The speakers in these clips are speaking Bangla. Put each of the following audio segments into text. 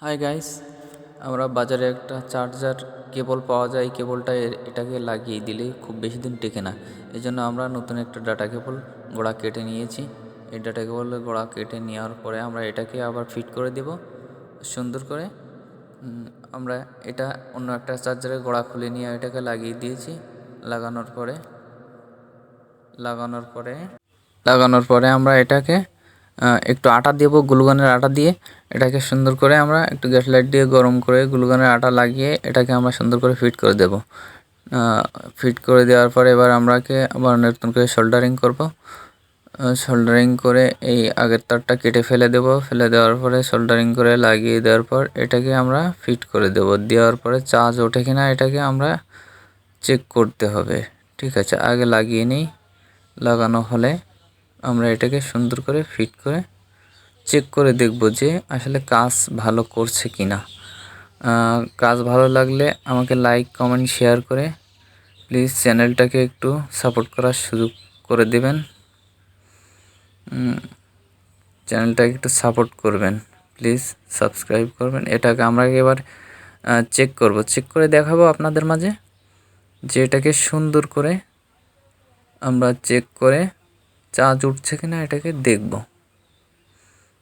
হাই গাইস, আমরা বাজারে একটা চার্জার কেবল পাওয়া যায়। এই কেবলটা এটাকে লাগিয়ে দিলে খুব বেশি দিন টেকে না। এই জন্য আমরা নতুন একটা ডাটা কেবল গোড়া কেটে নিয়েছি। এই ডাটা কেবলের গোড়া কেটে নেওয়ার পরে আমরা এটাকে আবার ফিট করে দেব সুন্দর করে। আমরা এটা অন্য একটা চার্জারের গোড়া খুলে নিয়ে এটাকে লাগিয়ে দিয়েছি। লাগানোর পরে লাগানোর পরে লাগানোর পরে আমরা এটাকে একটু আটা দেব, গ্লুগানের আটা দিয়ে এটাকে সুন্দর করে আমরা একটু গ্যাস লাইট দিয়ে গরম করে গ্লুগানের আটা লাগিয়ে এটাকে আমরা সুন্দর করে ফিট করে দেব। ফিট করে দেওয়ার পরে এবার আমরাকে আবার নতুন করে সোল্ডারিং করব। সোল্ডারিং করে এই আগের তারটা কেটে ফেলে দেব। ফেলে দেওয়ার পরে সোল্ডারিং করে লাগিয়ে দেওয়ার পর এটাকে আমরা ফিট করে দেব। দেওয়ার পরে চার্জ ওঠে কিনা এটাকে আমরা চেক করতে হবে। ঠিক আছে, আগে লাগিয়ে নিই। লাগানো হলে আমরা এটাকে সুন্দর করে ফিট করে চেক করে দেখব যে আসলে কাজ ভালো করছে কিনা। কাজ ভালো লাগলে আমাকে লাইক, কমেন্ট, শেয়ার করে প্লিজ চ্যানেলটাকে একটু সাপোর্ট করার সুযোগ করে দেবেন। চ্যানেলটাকে একটু সাপোর্ট করবেন, প্লিজ সাবস্ক্রাইব করবেন। এটাকে আমরা এবার চেক করব, চেক করে দেখাবো আপনাদের মাঝে যে এটাকে সুন্দর করে আমরা চেক করে চার্জ উঠছে কিনা এটাকে দেখব।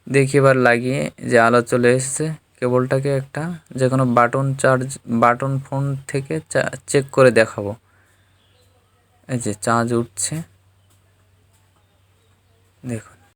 দেখি এবার লাগিয়ে যে আলো চলে এসেছে, কেবলটাকে একটা যে কোনো বাটন ফোন থেকে চেক করে দেখাবো। এই যে চার্জ উঠছে, দেখুন।